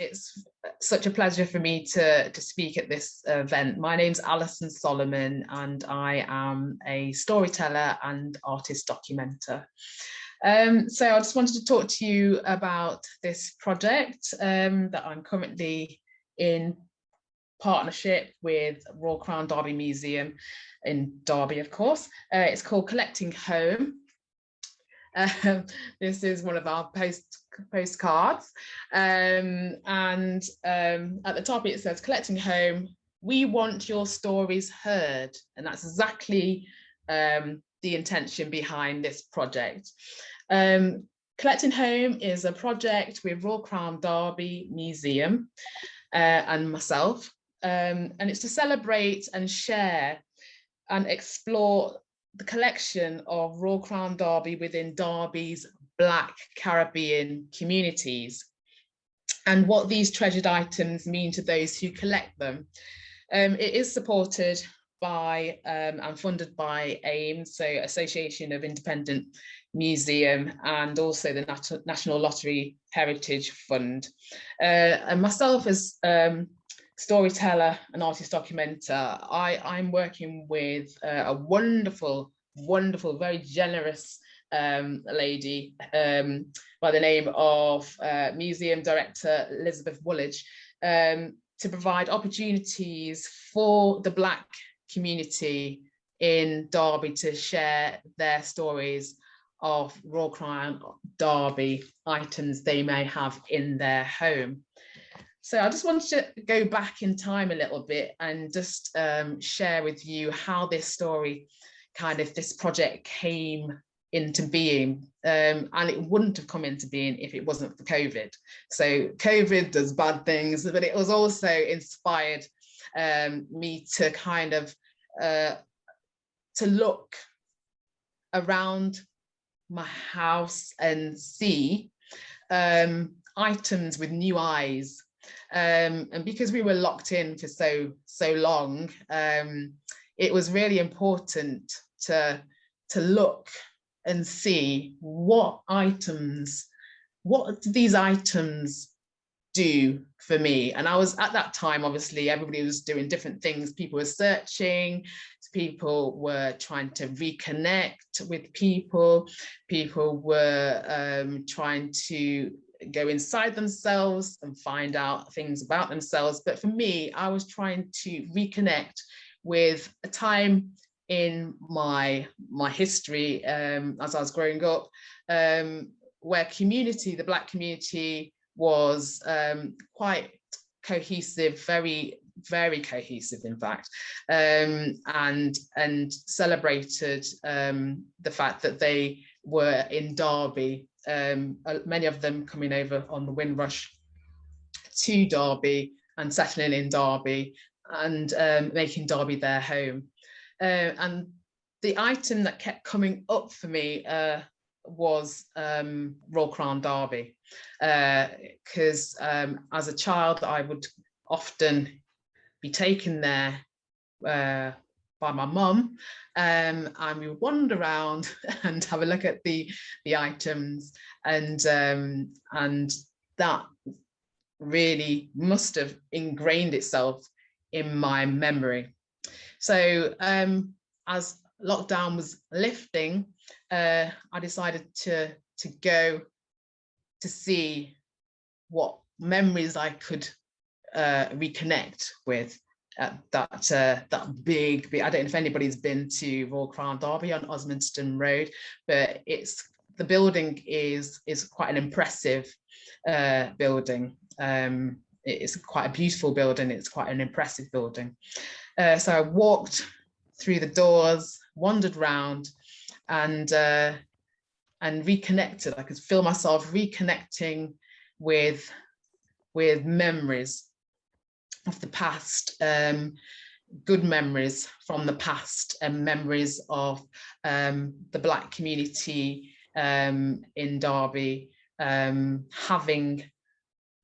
It's such a pleasure for me to speak at this event. My name's Alison Solomon, and I am a storyteller and artist documenter. So I just wanted to talk to you about this project that I'm currently in partnership with Royal Crown Derby Museum in Derby, of course. It's called Collecting Home. This is one of our postcards, and at the top it says, "Collecting Home, we want your stories heard," and that's exactly the intention behind this project. Collecting Home is a project with Royal Crown Derby Museum and myself, and it's to celebrate and share and explore the collection of Royal Crown Derby within Derby's Black Caribbean communities and what these treasured items mean to those who collect them. It is supported by and funded by AIM, so Association of Independent Museum, and also the National Lottery Heritage Fund. And myself as storyteller and artist documenter, I'm working with a wonderful, very generous lady by the name of Museum Director Elizabeth Woolidge, to provide opportunities for the Black community in Derby to share their stories of Royal Crown Derby items they may have in their home. So I just wanted to go back in time a little bit and just share with you how this story, this project came into being. And it wouldn't have come into being if it wasn't for COVID. So COVID does bad things, but it was also inspired me to to look around my house and see items with new eyes. And because we were locked in for so long, it was really important to look and see what these items do for me. And I was at that time, obviously everybody was doing different things. People were searching, people were trying to reconnect with people were trying to go inside themselves and find out things about themselves. But for me, I was trying to reconnect with a time in my history as I was growing up, where the Black community was quite cohesive, very cohesive, in fact, and celebrated the fact that they were in Derby. Many of them coming over on the Windrush to Derby and settling in Derby and making Derby their home. And the item that kept coming up for me was Royal Crown Derby, because as a child I would often be taken there by my mum, and we would wander around and have a look at the items, and that really must have ingrained itself in my memory. So as lockdown was lifting, I decided to go to see what memories I could reconnect with. That big, I don't know if anybody's been to Royal Crown Derby on Osmondston Road, but the building is quite an impressive building. It's quite a beautiful building. It's quite an impressive building. So I walked through the doors, wandered around, and reconnected. I could feel myself reconnecting with memories of the past, good memories from the past, and memories of the Black community in Derby, having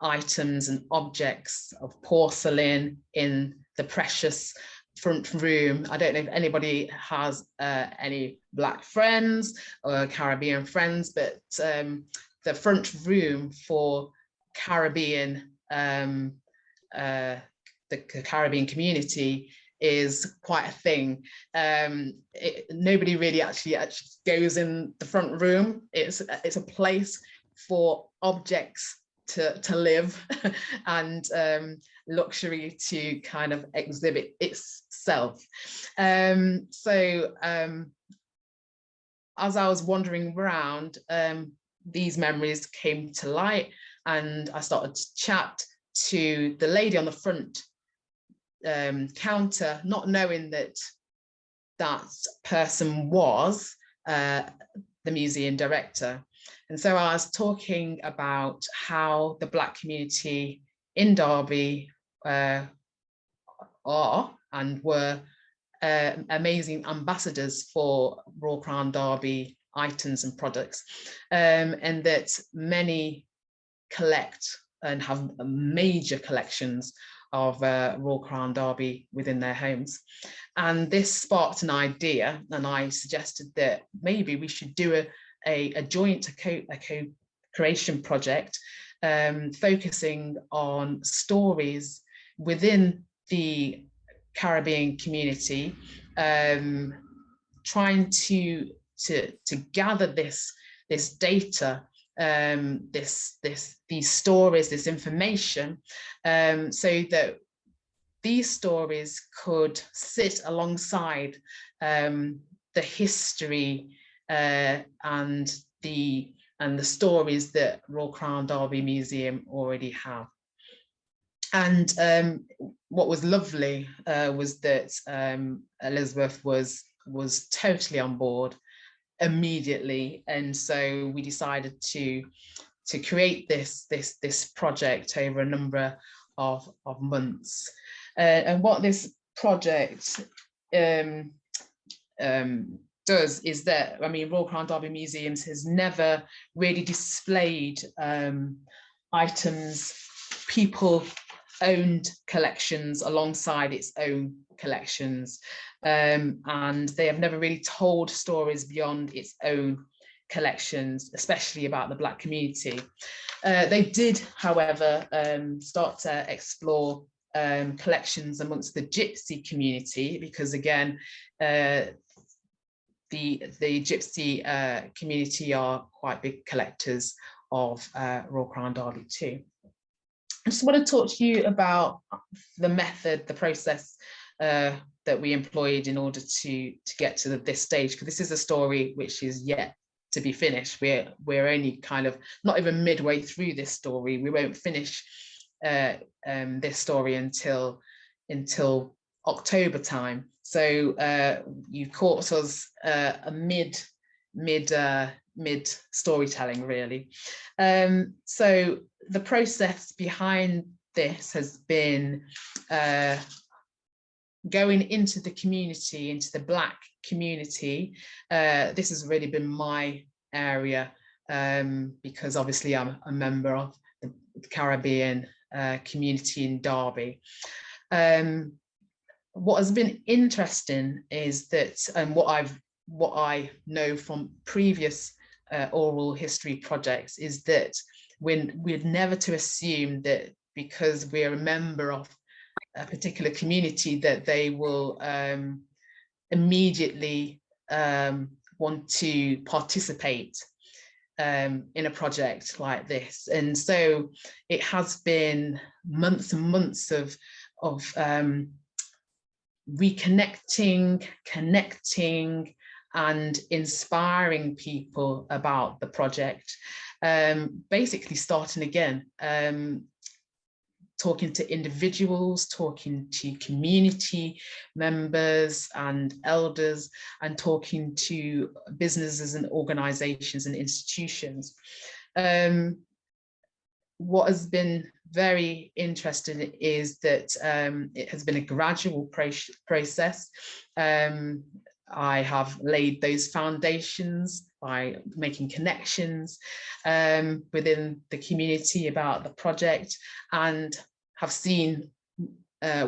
items and objects of porcelain in the precious front room. I don't know if anybody has any Black friends or Caribbean friends, but the front room for Caribbean the Caribbean community is quite a thing. Nobody really actually goes in the front room. It's a place for objects to live and luxury to kind of exhibit itself. So as I was wandering around, these memories came to light, and I started to chat to the lady on the front counter, not knowing that that person was the museum director. And so I was talking about how the Black community in Derby are and were amazing ambassadors for Royal Crown Derby items and products, and that many collect and have major collections of Royal Crown Derby within their homes. And this sparked an idea, and I suggested that maybe we should do a joint co-creation project, focusing on stories within the Caribbean community, trying to gather this data, these stories, this information, so that these stories could sit alongside the history and the stories that Royal Crown Derby Museum already have. And what was lovely was that Elizabeth was totally on board immediately, and so we decided to create this project over a number of months. And what this project does is that, I mean, Royal Crown Derby Museums has never really displayed items, people-owned collections alongside its own collections, and they have never really told stories beyond its own collections, especially about the Black community. They did, however, start to explore collections amongst the Gypsy community, because again, the Gypsy community are quite big collectors of Royal Crown Derby too. I just want to talk to you about the method, the process that we employed in order to get to this stage, because this is a story which is yet to be finished. We're only kind of not even midway through this story. We won't finish this story until October time. So you caught us a mid storytelling, really. So the process behind this has been going into the community, into the Black community. This has really been my area, because obviously I'm a member of the Caribbean community in Derby. What has been interesting is that, and what I know from previous oral history projects, is that we're never to assume that because we're a member of a particular community that they will immediately want to participate in a project like this. And so it has been months and months of reconnecting, connecting, and inspiring people about the project. Basically starting again, talking to individuals, talking to community members and elders, and talking to businesses and organizations and institutions. What has been very interesting is that it has been a gradual process. I have laid those foundations by making connections within the community about the project, and have seen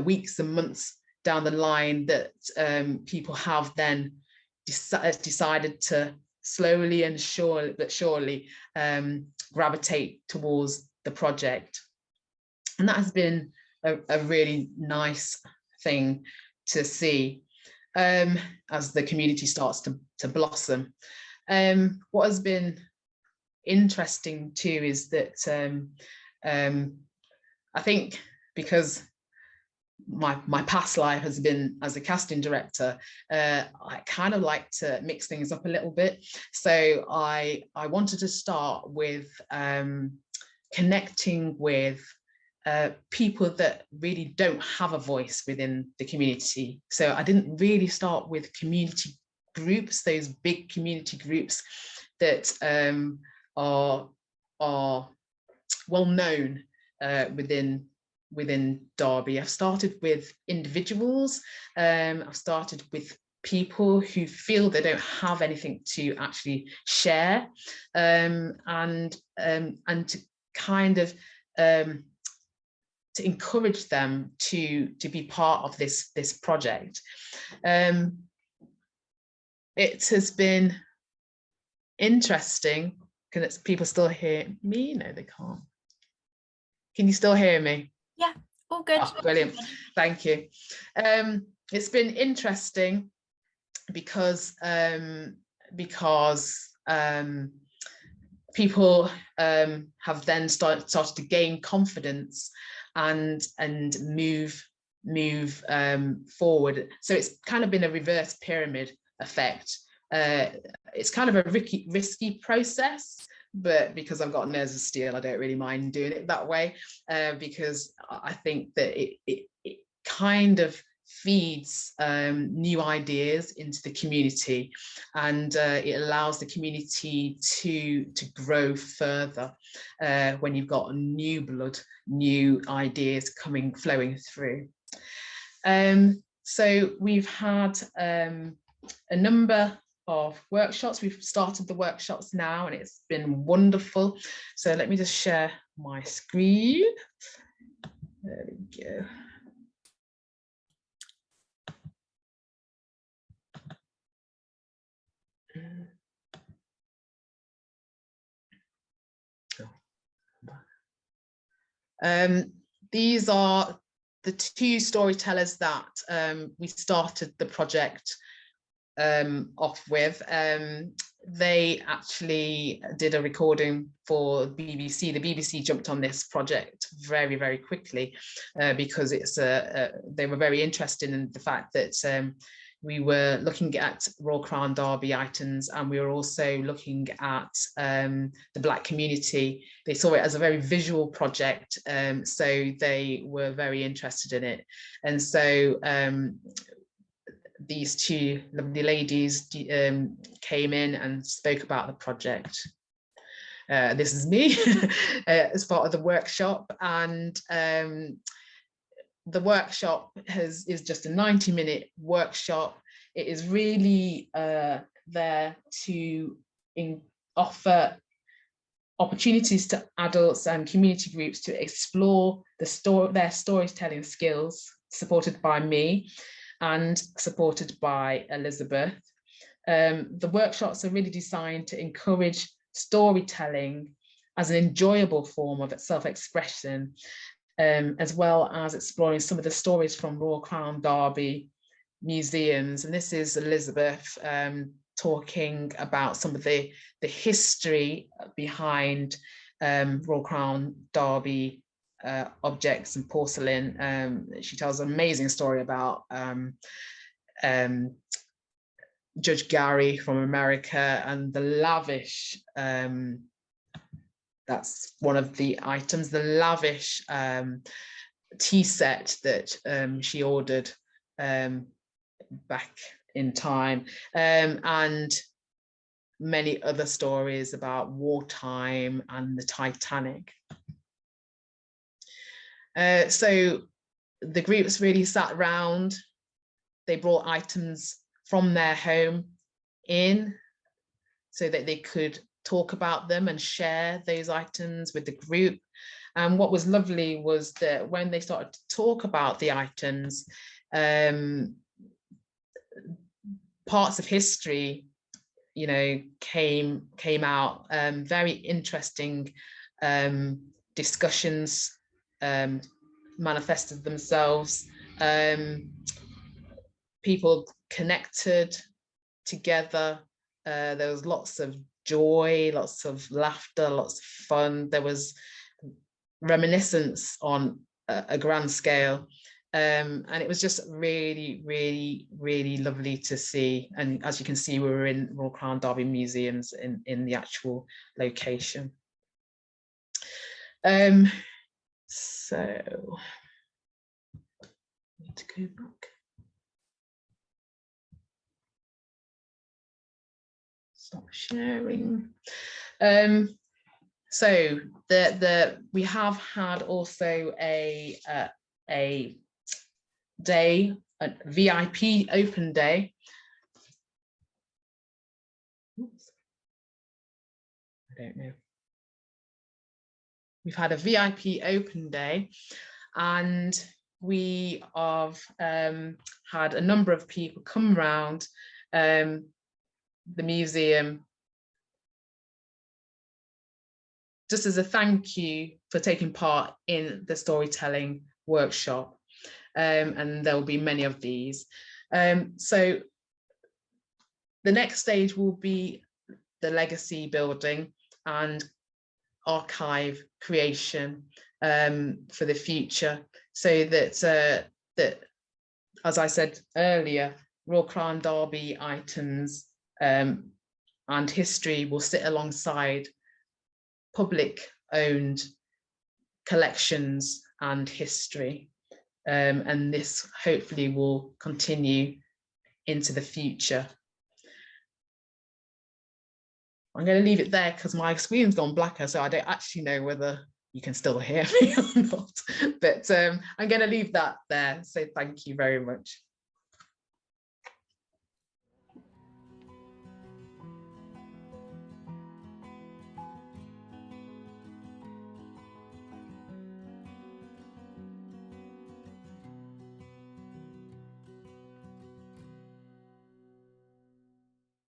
weeks and months down the line that people have then decided to slowly and surely gravitate towards the project. And that has been a really nice thing to see as the community starts to blossom. What has been interesting too is that I think because my past life has been as a casting director, I kind of like to mix things up a little bit. So I wanted to start with connecting with people that really don't have a voice within the community. So I didn't really start with community groups, those big community groups that are well known within Derby. I've started with individuals. I've started with people who feel they don't have anything to actually share, and to kind of to encourage them to be part of this project. It has been interesting. Can people still hear me? No, they can't. Can you still hear me? Yeah, all good. Oh, brilliant. Thank you. It's been interesting because people have then started to gain confidence and move forward. So it's kind of been a reverse pyramid effect. It's kind of a risky process, but because I've got nerves of steel, I don't really mind doing it that way, because I think that it kind of feeds new ideas into the community, and it allows the community to grow further when you've got new blood, new ideas flowing through. So we've had a number of workshops. We've started the workshops now, and it's been wonderful. So let me just share my screen. There we go. These are the two storytellers that we started the project off with. They actually did a recording for BBC. The BBC jumped on this project very, very quickly because they were very interested in the fact that we were looking at Royal Crown Derby items, and we were also looking at the Black community. They saw it as a very visual project, so they were very interested in it. And so these two lovely ladies came in and spoke about the project. This is me as part of the workshop, and the workshop is just a 90-minute workshop. It is really there to offer opportunities to adults and community groups to explore their storytelling skills, supported by me and supported by Elizabeth. The workshops are really designed to encourage storytelling as an enjoyable form of self-expression, as well as exploring some of the stories from Royal Crown Derby museums. And this is Elizabeth talking about some of the history behind Royal Crown Derby objects and porcelain. She tells an amazing story about Judge Gary from America and the lavish, that's one of the items, the lavish tea set that she ordered back in time, and many other stories about wartime and the Titanic. So the groups really sat around. They brought items from their home in so that they could talk about them and share those items with the group. And what was lovely was that when they started to talk about the items, parts of history, you know, came out, very interesting discussions manifested themselves. People connected together. There was lots of joy, lots of laughter, lots of fun. There was reminiscence on a grand scale. And it was just really, really, really lovely to see. And as you can see, we were in Royal Crown Derby Museums in the actual location. So, I need to go back. Stop sharing. So we have had also a day, a VIP open day. Oops. I don't know. We've had a VIP open day, and we have had a number of people come around the museum just as a thank you for taking part in the storytelling workshop. And there will be many of these. So the next stage will be the legacy building and archive creation for the future, so that that, as I said earlier, Royal Crown Derby items and history will sit alongside public owned collections and history, and this hopefully will continue into the future. I'm going to leave it there because my screen's gone blacker, so I don't actually know whether you can still hear me or not, but I'm going to leave that there. So thank you very much.